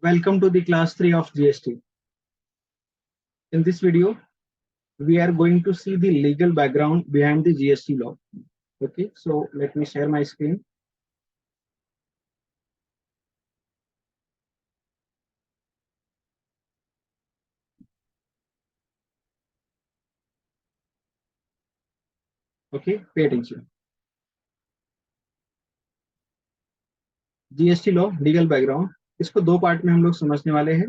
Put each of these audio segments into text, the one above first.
Welcome to the class 3 of GST. In this video, we are going to see the legal background behind the GST law. Okay, so let me share my screen. Okay, pay attention. GST law legal background, इसको दो part में हम लोग समझने वाले हैं.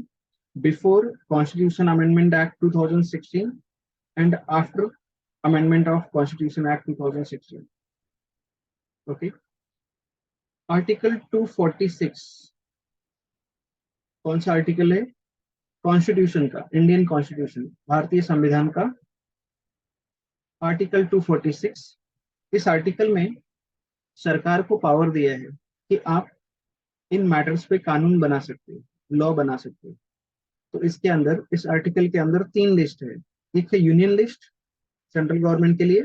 Before constitution amendment act 2016 and after amendment of constitution act 2016. Okay, article 246 कौन सा आर्टिकल है? कॉन्स्टिट्यूशन का, इंडियन कॉन्स्टिट्यूशन, भारतीय संविधान का आर्टिकल 246. इस आर्टिकल में सरकार को पावर दिया है कि आप इन मैटर्स पे कानून बना सकते हो, लॉ बना सकते हो. तो इसके अंदर, इस आर्टिकल के अंदर तीन लिस्ट है. एक है यूनियन लिस्ट सेंट्रल गवर्नमेंट के लिए,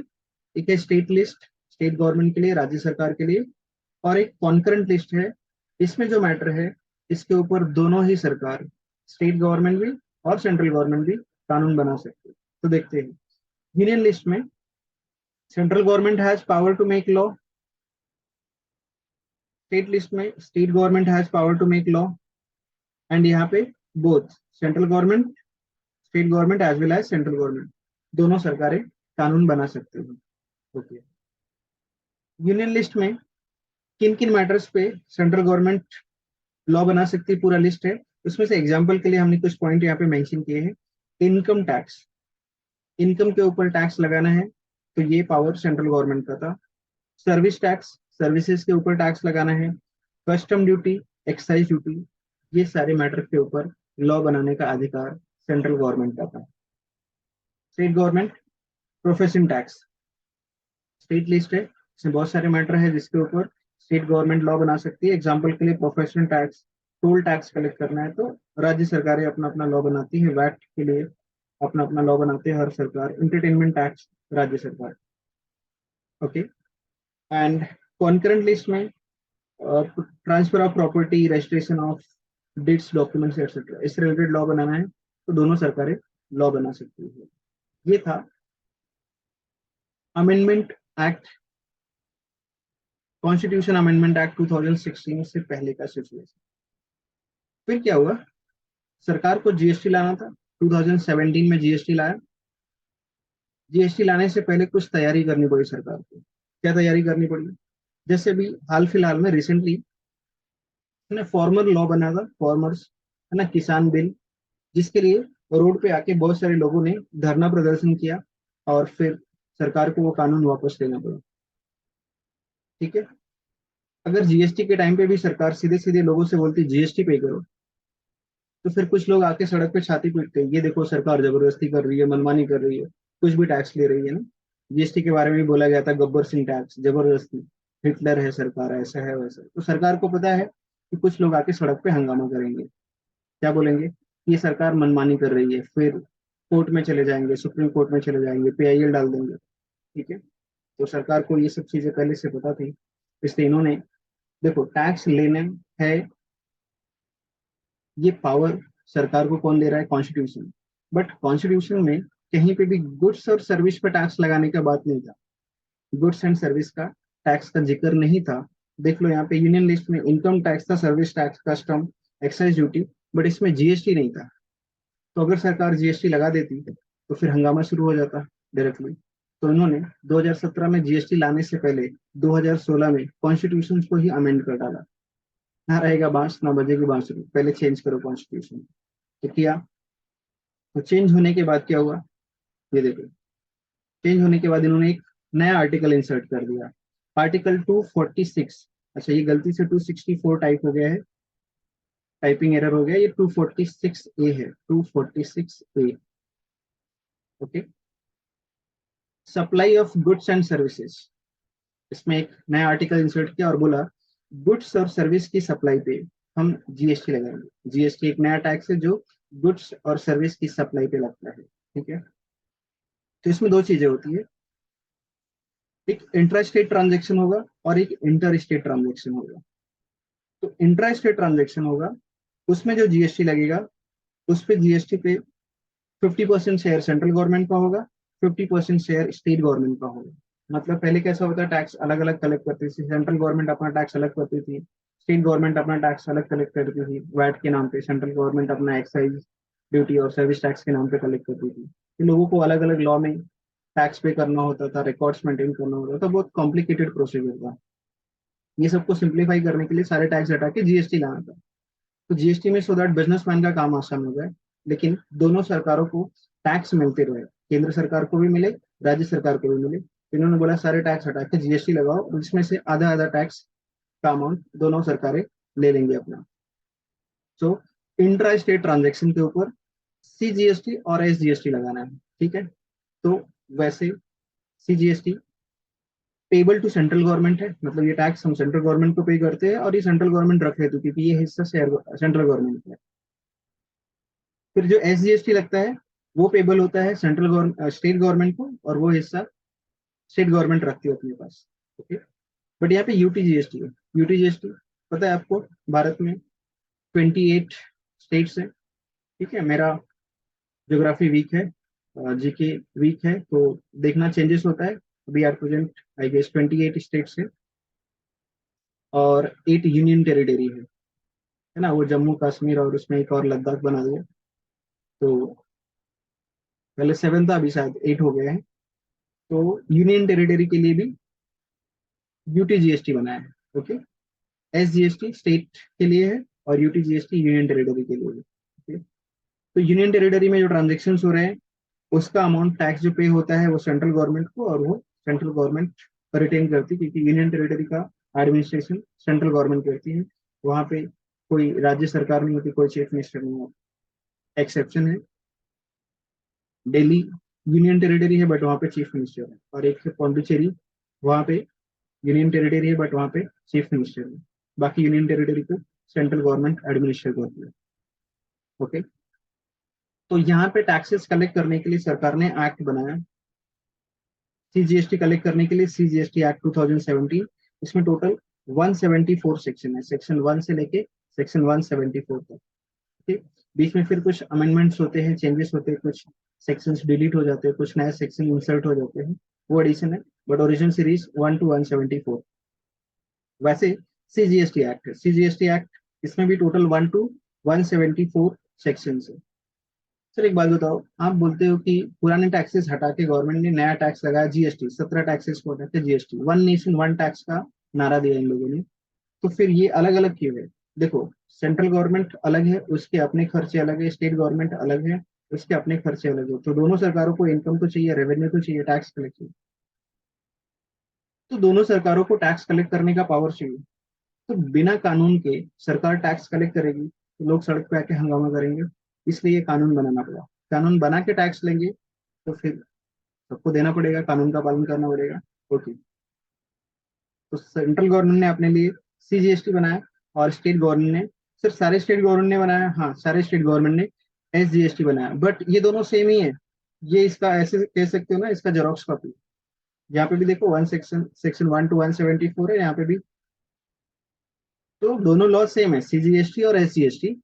एक है स्टेट लिस्ट स्टेट गवर्नमेंट के लिए, राज्य सरकार के लिए, और एक कॉन्करेंट लिस्ट है. इसमें जो मैटर है, इसके ऊपर दोनों ही सरकार, स्टेट गवर्नमेंट भी और सेंट्रल गवर्नमेंट भी कानून बना सकते हैं. तो देखते हैं. यूनियन लिस्ट में central government has power to make law. State list में state government has power to make law. And यहाँ पे both central government, state government as well as central government, दोनों सरकारें कानून बना सकते हैं. ओके, यूनियन लिस्ट में किन किन मैटर्स पे सेंट्रल गवर्नमेंट लॉ बना सकती है, पूरा लिस्ट है. उसमें से एग्जांपल के लिए हमने कुछ पॉइंट यहाँ पे मेंशन किए हैं. इनकम टैक्स, इनकम के ऊपर टैक्स लगाना है तो ये पावर सेंट्रल गवर्नमेंट का था. सर्विस टैक्स, सर्विसेज के ऊपर टैक्स लगाना है. कस्टम ड्यूटी, एक्साइज ड्यूटी, ये सारे मैटर के ऊपर लॉ बनाने का अधिकार सेंट्रल गवर्नमेंट का था. State government, profession tax, state list है, इसमें बहुत सारे मैटर है जिसके ऊपर स्टेट गवर्नमेंट लॉ बना सकती है. एग्जाम्पल के लिए professional tax, toll tax collect करना है तो राज्य सरकारें अपना अपना लॉ बनाती है. वैट के लिए अपना अपना लॉ बनाते हैं हर सरकार. एंटरटेनमेंट टैक्स राज्य सरकार. ओके, एंड कॉन्करेंट लिस्ट में transfer of property, registration of deeds, documents etcetera, इससे रिलेटेड लॉ बनाना है तो दोनों सरकारें लॉ बना सकती है. ये था amendment act, constitution amendment act 2016 से पहले का सिचुएशन. फिर क्या हुआ? सरकार को जीएसटी लाना था. 2017 में जीएसटी लाया. जीएसटी लाने से पहले कुछ तैयारी करनी पड़ी सरकार को. क्या तैयारी करनी पड़ी? जैसे भी हाल फिलहाल में रिसेंटली ने फॉर्मर लॉ बना था, फॉर्मर्स, है ना, किसान बिल, जिसके लिए रोड पे आके बहुत सारे लोगों ने धरना प्रदर्शन किया और फिर सरकार को वो कानून वापस लेना पड़ा. ठीक है, अगर जीएसटी के टाइम पे भी सरकार सीधे सीधे लोगों से बोलती जीएसटी पे करो, तो फिर कुछ लोग आके सड़क पे छाती पीटते हैं, ये देखो सरकार जबरदस्ती कर रही है, मनमानी कर रही है, कुछ भी टैक्स ले रही है ना. जीएसटी के बारे में भी बोला गया था, गब्बर सिंह टैक्स, जबरदस्ती, हिटलर है सरकार, ऐसा है वैसा. तो सरकार को पता है कि कुछ लोग आके सड़क पे हंगामा करेंगे. क्या बोलेंगे? ये सरकार मनमानी कर रही है. फिर कोर्ट में चले जाएंगे, सुप्रीम कोर्ट में चले जाएंगे, पीआईएल डाल देंगे. ठीक है, तो सरकार को ये सब चीजें पहले से पता थी, इसलिए इन्होंने, देखो, टैक्स लेने है, ये पावर सरकार को कौन दे रहा है? कॉन्स्टिट्यूशन. बट कॉन्स्टिट्यूशन में कहीं पे भी गुड्स और सर्विस पे टैक्स लगाने का बात नहीं था. गुड्स एंड सर्विस का टैक्स का जिक्र नहीं था. देख लो यहाँ पे यूनियन लिस्ट में इनकम टैक्स था, service tax, custom, excise duty, but इसमें जीएसटी नहीं था. तो अगर सरकार जीएसटी लगा देती तो फिर हंगामा शुरू हो जाता डायरेक्टली. तो इन्होंने 2017 में जीएसटी लाने से पहले 2016 में कॉन्स्टिट्यूशन को ही अमेंड कर डाला. ना रहेगा बांस ना बजेगी बांसुरी, पहले चेंज करो कॉन्स्टिट्यूशन. तो किया. तो चेंज होने के बाद क्या हुआ? ये देखो, चेंज होने के बाद इन्होंने एक नया आर्टिकल इंसर्ट कर दिया, आर्टिकल 246. अच्छा, ये गलती से 264 टाइप हो गया है, टाइपिंग एरर हो गया. ये 246A है, 246A. Okay, supply of goods and services. इसमें एक नया आर्टिकल इंसर्ट किया और बोला गुड्स और सर्विस की सप्लाई पे हम जीएसटी लगाएंगे. जीएसटी एक नया टैक्स है जो गुड्स और सर्विस की सप्लाई पे लगता है. ठीक है, तो इसमें दो चीजें होती है, एक इंट्रा स्टेट ट्रांजेक्शन होगा और एक इंटर स्टेट ट्रांजेक्शन होगा. तो इंट्रा स्टेट ट्रांजेक्शन होगा उसमें जो जीएसटी लगेगा उस पे जीएसटी पे 50% शेयर सेंट्रल गवर्नमेंट का होगा, 50% शेयर स्टेट गवर्नमेंट का होगा। मतलब पहले कैसा होता है, टैक्स अलग अलग कलेक्ट करती थी, सेंट्रल गवर्नमेंट अपना टैक्स अलग करती थी, स्टेट गवर्नमेंट अपना टैक्स अलग कलेक्ट करती थी वैट के नाम पे, सेंट्रल गवर्नमेंट अपना एक्साइज ड्यूटी और सर्विस टैक्स के नाम पे कलेक्ट करती थी। तो लोगों को अलग अलग लॉ में टैक्स पे करना होता था, रिकॉर्ड्स मेंटेन करना होता था, बहुत कॉम्प्लिकेटेड प्रोसीजर था। ये सबको सिंप्लीफाई करने के लिए सारे टैक्स हटा के जीएसटी लाना था। तो जीएसटी में सो दैट बिजनेसमैन का काम आसान हो जाए, लेकिन दोनों सरकारों को टैक्स मिलते रहे, केंद्र सरकार को भी मिले, राज्य सरकार को भी मिले। तो इन्होंने बोला सारे टैक्स हटा के जीएसटी लगाओ, इसमें से आधा आधा टैक्स का अमाउंट दोनों सरकारें ले लेंगे अपना। सो इंट्रा स्टेट ट्रांजेक्शन के ऊपर सीजीएसटी और एसजीएसटी लगाना है, ठीक है। तो वैसे CGST payable to central government है, मतलब ये टैक्स हम सेंट्रल गवर्नमेंट को पे करते हैं और ये सेंट्रल गवर्नमेंट रख लेती है क्योंकि ये हिस्सा सेंट्रल गवर्नमेंट का है। फिर जो एसजीएसटी लगता है वो पेबल होता है सेंट्रल गवर्नमेंट स्टेट गवर्नमेंट को, और वो हिस्सा स्टेट गवर्नमेंट रखती है अपने पास। ओके। बट यहाँ पे यूटीजीएसटी है। यूटीजीएसटी पता है आपको, भारत में 28 स्टेट्स है, ठीक है। मेरा ज्योग्राफी वीक है, जीके वीक है, तो देखना चेंजेस होता है। अभी at present I guess 28 states है और 8 यूनियन टेरिटरी है ना, वो जम्मू कश्मीर और उसमें एक और लद्दाख बना दिया। तो पहले 7 था, अभी शायद 8 हो गया है। तो यूनियन टेरिटरी के लिए भी यूटीजीएसटी बनाया है। ओके। एसजीएसटी स्टेट के लिए है और यूटीजीएसटी यूनियन टेरिटरी के लिए है। ओके। तो यूनियन टेरिटरी में जो ट्रांजेक्शन हो रहे हैं उसका अमाउंट टैक्स जो पे होता है वो सेंट्रल गवर्नमेंट को, और वो सेंट्रल गवर्नमेंट रिटेन करती है क्योंकि यूनियन टेरिटरी का एडमिनिस्ट्रेशन सेंट्रल गवर्नमेंट करती है। वहां पे कोई राज्य सरकार नहीं होती, कोई चीफ मिनिस्टर नहीं होता। एक्सेप्शन है दिल्ली, यूनियन टेरिटरी है बट वहाँ पे चीफ मिनिस्टर है, और एक है पौंडीचेरी, वहाँ पे यूनियन टेरिटरी है बट वहाँ पे चीफ मिनिस्टर है। बाकी यूनियन टेरिटरी को सेंट्रल गवर्नमेंट एडमिनिस्ट्रेट करती है। ओके। तो यहाँ पे टैक्सेस कलेक्ट करने के लिए सरकार ने एक्ट बनाया, सीजीएसटी कलेक्ट करने के लिए सीजीएसटी एक्ट 2017। इसमें टोटल 174 सेक्शन है, सेक्शन 1 से लेके सेक्शन 174 तक। ठीक। बीच में फिर कुछ अमेंडमेंट्स होते हैं, चेंजेस होते हैं, कुछ सेक्शंस डिलीट हो जाते हैं, कुछ नए सेक्शन इंसर्ट हो जाते हैं, वो एडिशन है। But original series 1 to 174। वैसे सीजीएसटी एक्ट है, सीजीएसटी एक्ट, इसमें भी टोटल 1 to 174 सेक्शन है। सर एक बात बताओ, आप बोलते हो कि पुराने टैक्सेस हटा के गवर्नमेंट ने नया टैक्स लगाया जीएसटी, 17 टैक्सेस को हटा के GST, one nation one tax का नारा दिया इन लोगों ने, तो फिर ये अलग अलग क्यों है? देखो, सेंट्रल गवर्नमेंट अलग है, उसके अपने खर्चे अलग है, स्टेट गवर्नमेंट अलग है, उसके अपने खर्चे अलग है। तो दोनों सरकारों को इनकम तो चाहिए, रेवेन्यू तो चाहिए, टैक्स कलेक्ट चाहिए। तो दोनों सरकारों को टैक्स कलेक्ट करने का पावर चाहिए। तो बिना कानून के सरकार टैक्स कलेक्ट करेगी तो लोग सड़क पे आके हंगामा करेंगे, इसलिए ये कानून बनाना पड़ा। कानून बना के टैक्स लेंगे तो फिर सबको देना पड़ेगा, कानून का पालन करना पड़ेगा। ओके। तो सेंट्रल गवर्नमेंट ने अपने लिए सीजीएसटी बनाया, और स्टेट गवर्नमेंट ने, सिर्फ सारे स्टेट गवर्नमेंट ने बनाया, हाँ सारे स्टेट गवर्नमेंट ने एसजीएसटी बनाया, बट ये दोनों सेम ही है। ये इसका ऐसे कह सकते हो ना, इसका जेरोक्स कॉपी। यहाँ पे भी देखो, वन सेक्शन सेक्शन 1 to 174 है यहाँ पे भी। तो दोनों लॉ सेम है, सीजीएसटी और एसजीएसटी,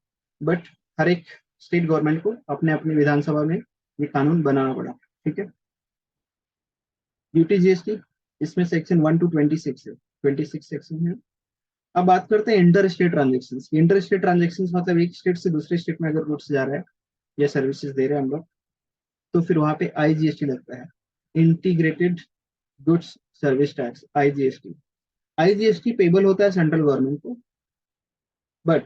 बट हर एक स्टेट गवर्नमेंट को अपने अपने विधानसभा में ये कानून बनाना पड़ा। ठीक है। यूटीजीएसटी, इसमें सेक्शन 1 to 26 है, 26 सेक्शन है। अब बात करते हैं inter state transaction. Inter state transaction मतलब एक स्टेट से दूसरे स्टेट में अगर गुड्स जा रहा है या सर्विसेज दे रहे हैं हम लोग, तो फिर वहां पे आईजीएसटी लगता है, integrated goods service tax, IGST. IGST payable होता है सेंट्रल गवर्नमेंट को, बट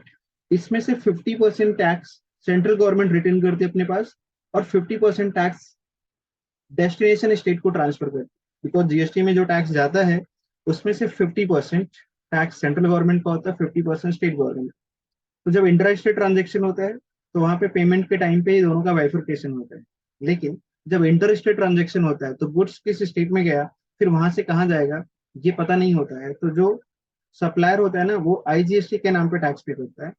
इसमें से 50% टैक्स सेंट्रल गवर्नमेंट रिटर्न करती है अपने पास, और 50% टैक्स डेस्टिनेशन स्टेट को ट्रांसफर करती है। बिकॉज जीएसटी में जो टैक्स जाता है उसमें से 50% टैक्स सेंट्रल गवर्नमेंट का होता है, 50% स्टेट गवर्नमेंट। तो जब इंटर स्टेट ट्रांजेक्शन होता है तो वहां पे पेमेंट के टाइम पे ही दोनों का बाइफर्केशन होता है। लेकिन जब इंटर स्टेट ट्रांजेक्शन होता है तो गुड्स किस स्टेट में गया, फिर वहां से कहाँ जाएगा, ये पता नहीं होता है। तो जो सप्लायर होता है ना, वो आईजीएसटी के नाम पे टैक्स पे करता है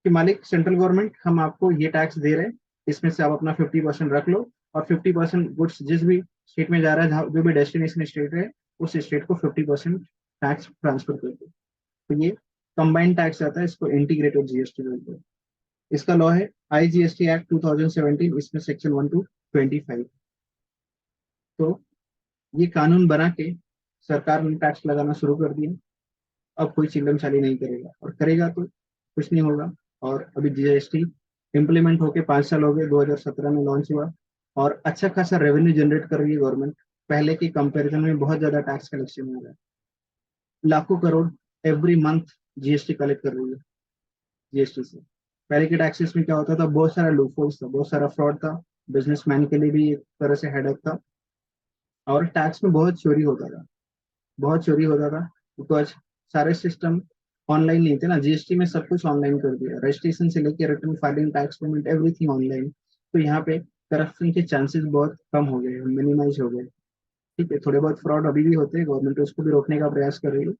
कि मालिक सेंट्रल गवर्नमेंट हम आपको ये टैक्स दे रहे हैं, इसमें से आप अपना 50% रख लो, और 50% गुड्स जिस भी स्टेट में जा रहा है, जो भी डेस्टिनेशन स्टेट है, उस स्टेट को 50% टैक्स ट्रांसफर कर दो। तो ये कंबाइंड टैक्स आता है, इसको इंटीग्रेटेड जीएसटी बोलते हैं। इसका लॉ है IGST एक्ट 2017, इसमें सेक्शन 1 to 25। तो ये कानून बना के सरकार ने टैक्स लगाना शुरू कर दिया। अब कोई चिल्लम चाली नहीं करेगा, और करेगा तो कुछ नहीं होगा। और अभी GST इम्प्लीमेंट होके 5 साल हो गए, 2017 में लॉन्च हुआ, और अच्छा खासा रेवेन्यू जनरेट कर रही है गवर्नमेंट। पहले के कंपैरिजन में बहुत ज्यादा टैक्स कलेक्शन हो रहा है, लाखों crore every month GST collect कर रही है। GST से पहले के टैक्सेस में क्या होता था, बहुत सारा लूपहोल्स था, बहुत सारा फ्रॉड था, बिजनेसमैन के लिए भी एक तरह से हेडेक था, और टैक्स में बहुत चोरी होता था, बहुत चोरी होता था। बिकॉज सारे सिस्टम ऑनलाइन नहीं थे ना। GST में सब कुछ ऑनलाइन कर दिया, रजिस्ट्रेशन से लेकर return filing, tax payment, everything online. तो यहाँ पे करप्शन के चांसेस बहुत कम हो गए, मिनिमाइज हो गए। ठीक है, थोड़े बहुत फ्रॉड अभी भी होते हैं, गवर्नमेंट उसको भी रोकने का प्रयास कर रही है,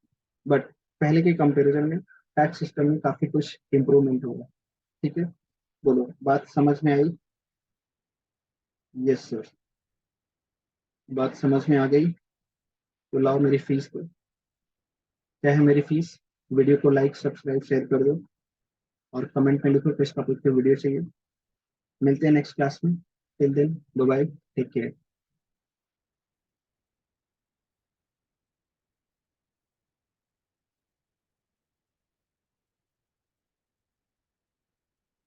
बट पहले के कंपैरिजन में टैक्स सिस्टम में काफी कुछ इम्प्रूवमेंट होगा। ठीक है, बोलो, बात समझ में आई? यस सर, बात समझ में आ गई। तो लाओ मेरी फीस को। क्या है मेरी फीस? वीडियो को लाइक सब्सक्राइब शेयर कर दो, और कमेंट में लिखो किस टॉपिक पे वीडियो चाहिए। मिलते हैं नेक्स्ट क्लास में। Till then, bye bye, take care.